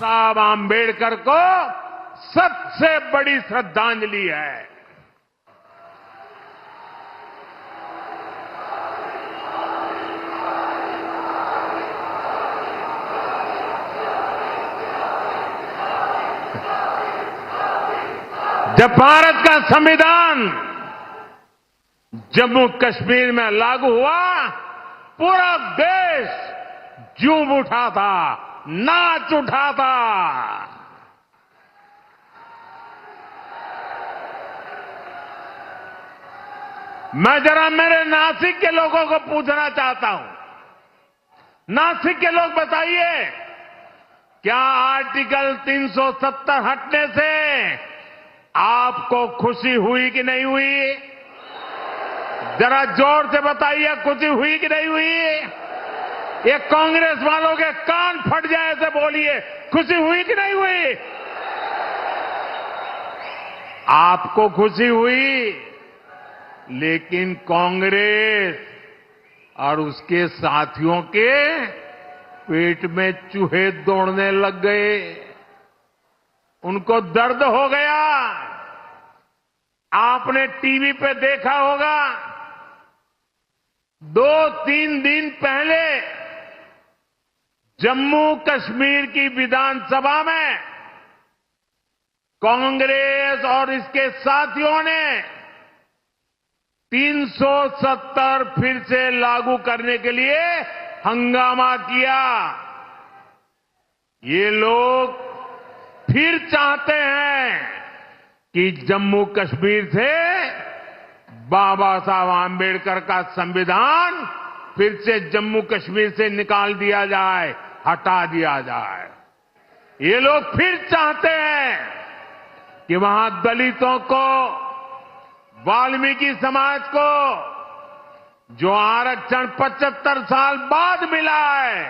साहब आंबेडकर को सबसे बड़ी श्रद्धांजलि है। जब भारत का संविधान जम्मू कश्मीर में लागू हुआ, पूरा देश झूम उठा था, नाच उठा था। मैं जरा मेरे नासिक के लोगों को पूछना चाहता हूं। नासिक के लोग बताइए, क्या आर्टिकल 370 हटने से आपको खुशी हुई कि नहीं हुई? जरा जोर से बताइए, खुशी हुई कि नहीं हुई? ये कांग्रेस वालों के कान फट जाए ऐसे बोलिए, खुशी हुई कि नहीं हुई? आपको खुशी हुई, लेकिन कांग्रेस और उसके साथियों के पेट में चूहे दौड़ने लग गए। उनको दर्द हो गया। आपने टीवी पे देखा होगा, 2-3 दिन पहले जम्मू कश्मीर की विधानसभा में कांग्रेस और इसके साथियों ने 370 फिर से लागू करने के लिए हंगामा किया। ये लोग फिर चाहते हैं कि जम्मू कश्मीर से बाबा साहब आंबेडकर का संविधान फिर से जम्मू कश्मीर से निकाल दिया जाए, हटा दिया जाए। ये लोग फिर चाहते हैं कि वहां दलितों को, वाल्मीकि समाज को जो आरक्षण 75 साल बाद मिला है,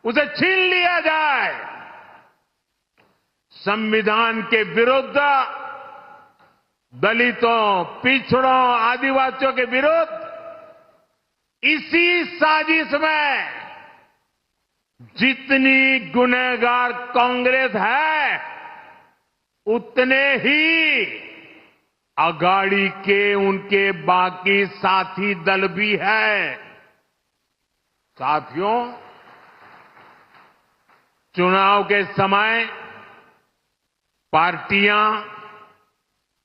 उसे छीन लिया जाए। संविधान के विरुद्ध, दलितों, पिछड़ों, आदिवासियों के विरुद्ध इसी साजिश में जितनी गुनहगार कांग्रेस है, उतने ही अगाड़ी के उनके बाकी साथी दल भी है। साथियों, चुनाव के समय पार्टियां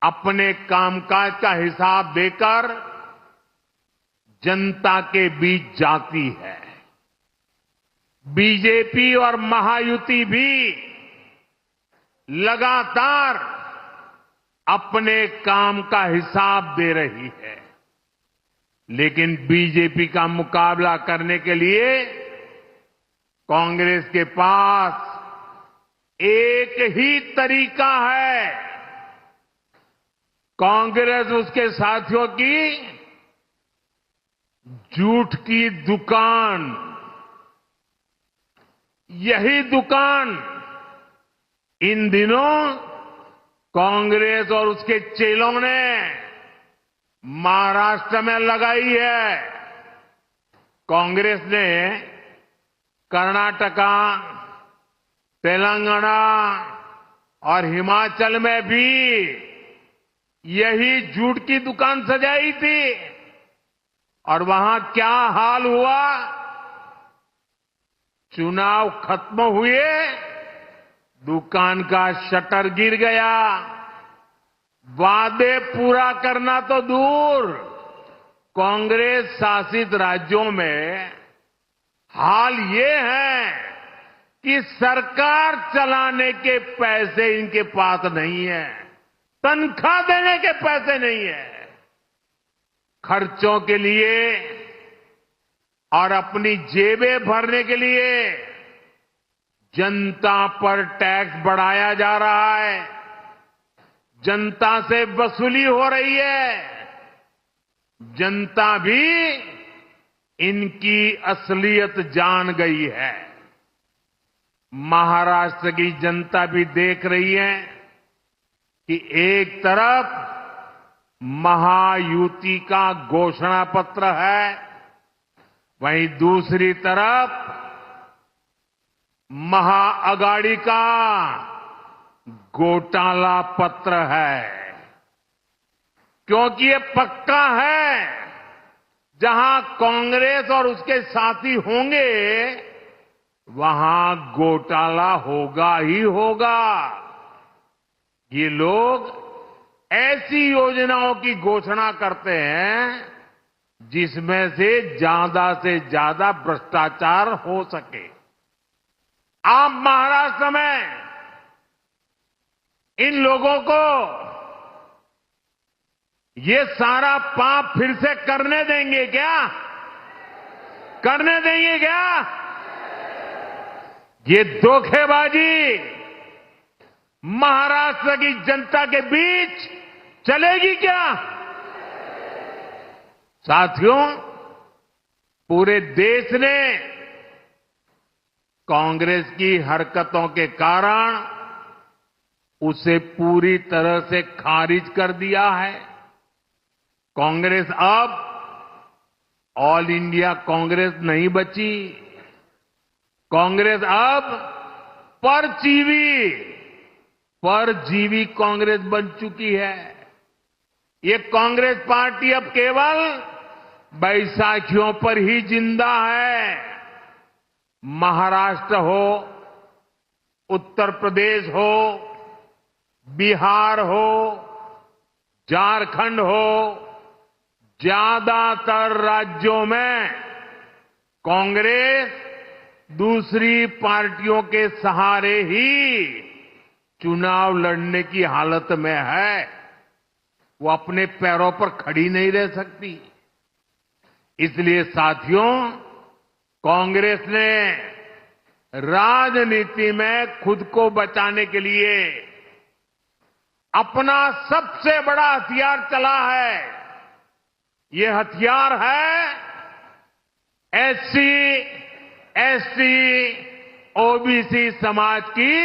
अपने कामकाज का हिसाब देकर जनता के बीच जाती है। बीजेपी और महायुति भी लगातार अपने काम का हिसाब दे रही है, लेकिन बीजेपी का मुकाबला करने के लिए कांग्रेस के पास एक ही तरीका है। कांग्रेस उसके साथियों की झूठ की दुकान, यही दुकान इन दिनों कांग्रेस और उसके चेलों ने महाराष्ट्र में लगाई है। कांग्रेस ने कर्नाटका, तेलंगाना और हिमाचल में भी यही झूठ की दुकान सजाई थी। और वहां क्या हाल हुआ? चुनाव खत्म हुए, दुकान का शटर गिर गया। वादे पूरा करना तो दूर, कांग्रेस शासित राज्यों में हाल ये है कि सरकार चलाने के पैसे इनके पास नहीं है, तनख्वाह देने के पैसे नहीं है। खर्चों के लिए और अपनी जेबें भरने के लिए जनता पर टैक्स बढ़ाया जा रहा है, जनता से वसूली हो रही है। जनता भी इनकी असलियत जान गई है। महाराष्ट्र की जनता भी देख रही है कि एक तरफ महायुति का घोषणा पत्र है, वहीं दूसरी तरफ महाअगाड़ी का घोटाला पत्र है, क्योंकि ये पक्का है जहां कांग्रेस और उसके साथी होंगे वहां घोटाला होगा ही होगा। ये लोग ऐसी योजनाओं की घोषणा करते हैं जिसमें से ज्यादा भ्रष्टाचार हो सके। आप महाराष्ट्र में इन लोगों को ये सारा पाप फिर से करने देंगे क्या? करने देंगे क्या? ये धोखेबाजी महाराष्ट्र की जनता के बीच चलेगी क्या? साथियों, पूरे देश ने कांग्रेस की हरकतों के कारण उसे पूरी तरह से खारिज कर दिया है। कांग्रेस अब ऑल इंडिया कांग्रेस नहीं बची। कांग्रेस अब परजीवी कांग्रेस बन चुकी है। ये कांग्रेस पार्टी अब केवल बैसाखियों पर ही जिंदा है। महाराष्ट्र हो, उत्तर प्रदेश हो, बिहार हो, झारखंड हो, ज्यादातर राज्यों में कांग्रेस दूसरी पार्टियों के सहारे ही चुनाव लड़ने की हालत में है। वो अपने पैरों पर खड़ी नहीं रह सकती। इसलिए साथियों, कांग्रेस ने राजनीति में खुद को बचाने के लिए अपना सबसे बड़ा हथियार चला है। ये हथियार है एससी, एसटी, ओबीसी समाज की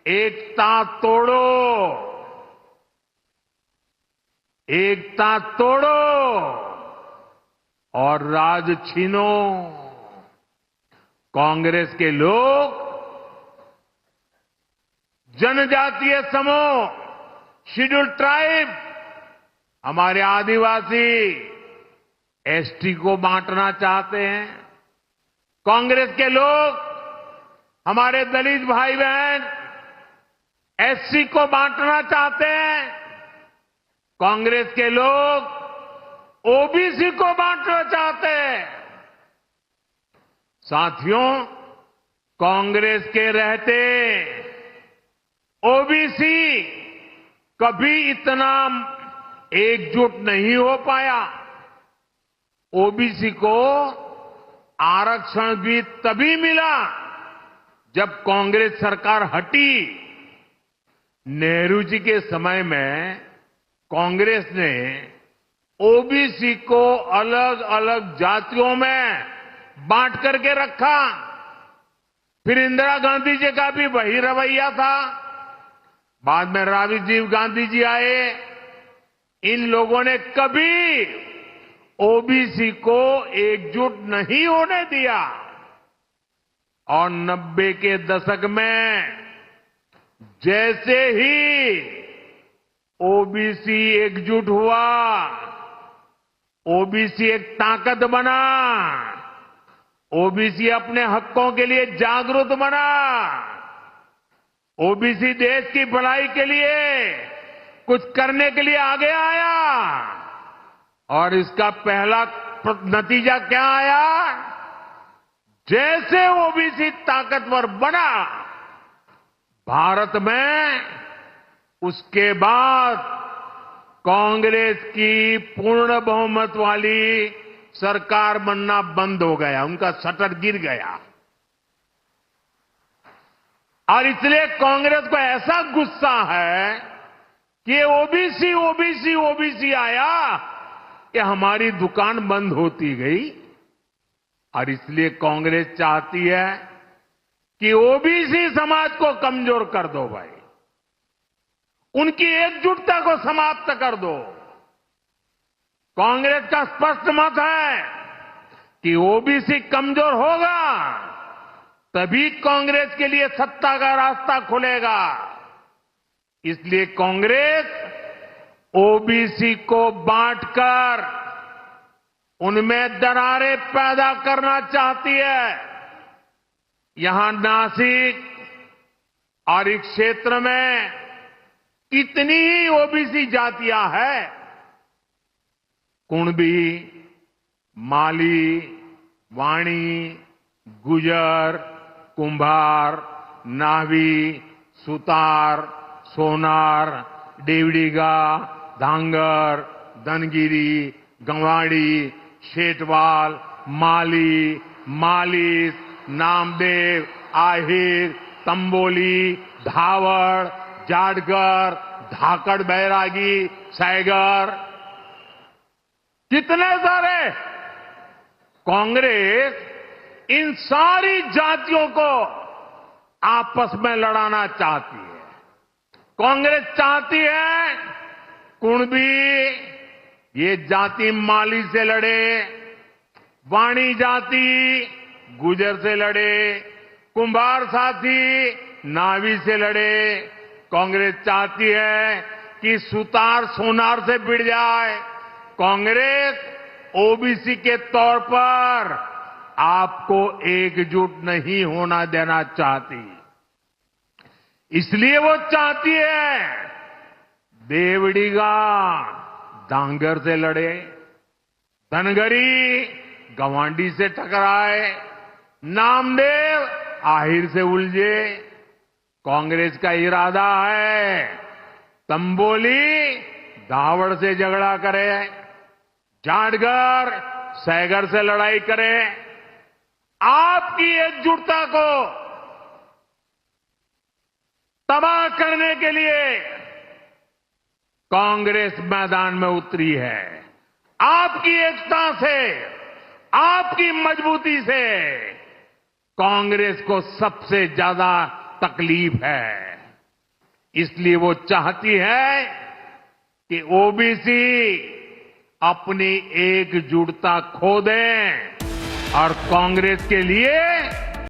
एकता तोड़ो। एकता तोड़ो और राज छीनो। कांग्रेस के लोग जनजातीय समूह, शेड्यूल ट्राइब, हमारे आदिवासी, एसटी को बांटना चाहते हैं। कांग्रेस के लोग हमारे दलित भाई बहन एससी को बांटना चाहते हैं। कांग्रेस के लोग ओबीसी को बांटना चाहते हैं। साथियों, कांग्रेस के रहते ओबीसी कभी इतना एकजुट नहीं हो पाया। ओबीसी को आरक्षण भी तभी मिला जब कांग्रेस सरकार हटी। नेहरू जी के समय में कांग्रेस ने ओबीसी को अलग अलग जातियों में बांट करके रखा। फिर इंदिरा गांधी जी का भी वही रवैया था। बाद में राजीव गांधी जी आए। इन लोगों ने कभी ओबीसी को एकजुट नहीं होने दिया। और 90 के दशक में जैसे ही ओबीसी एकजुट हुआ, ओबीसी एक ताकत बना, ओबीसी अपने हकों के लिए जागरूक बना, ओबीसी देश की भलाई के लिए कुछ करने के लिए आगे आया। और इसका पहला नतीजा क्या आया? जैसे ओबीसी ताकतवर बना भारत में, उसके बाद कांग्रेस की पूर्ण बहुमत वाली सरकार बनना बंद हो गया। उनका शटर गिर गया। और इसलिए कांग्रेस को ऐसा गुस्सा है कि ओबीसी ओबीसी ओबीसी आया कि हमारी दुकान बंद होती गई। और इसलिए कांग्रेस चाहती है कि ओबीसी समाज को कमजोर कर दो भाई, उनकी एकजुटता को समाप्त कर दो। कांग्रेस का स्पष्ट मत है कि ओबीसी कमजोर होगा तभी कांग्रेस के लिए सत्ता का रास्ता खुलेगा। इसलिए कांग्रेस ओबीसी को बांटकर उनमें दरारें पैदा करना चाहती है। यहां नासिक और इस क्षेत्र में कितनी ही ओबीसी जातियां हैं, कुणबी, माली, वाणी, गुजर, कुंभार, नावी, सुतार, सोनार, डेवड़ीगा, धांगर, धनगिरी, गंवाड़ी, शेटवाल, माली, मालिस, नामदेव, आहिर, तंबोली, धावड़, जाटगर, धाकड़ बैरागी, सैगर, कितने सारे। कांग्रेस इन सारी जातियों को आपस में लड़ाना चाहती है। कांग्रेस चाहती है कुणबी ये जाति माली से लड़े, वाणी जाति गुजर से लड़े, कुंभार साथी नावी से लड़े। कांग्रेस चाहती है कि सुतार सोनार से भिड़ जाए। कांग्रेस ओबीसी के तौर पर आपको एकजुट नहीं होना देना चाहती। इसलिए वो चाहती है देवड़ीगा धांगर से लड़े, धनगरी गवांडी से टकराए, नामदेव आहिर से उलझे। कांग्रेस का इरादा है तंबोली धावड़ से झगड़ा करे, जाटगर सैगर से लड़ाई करे। आपकी एकजुटता को तबाह करने के लिए कांग्रेस मैदान में उतरी है। आपकी एकता से, आपकी मजबूती से कांग्रेस को सबसे ज्यादा तकलीफ है। इसलिए वो चाहती है कि ओबीसी अपनी एकजुटता खो दें और कांग्रेस के लिए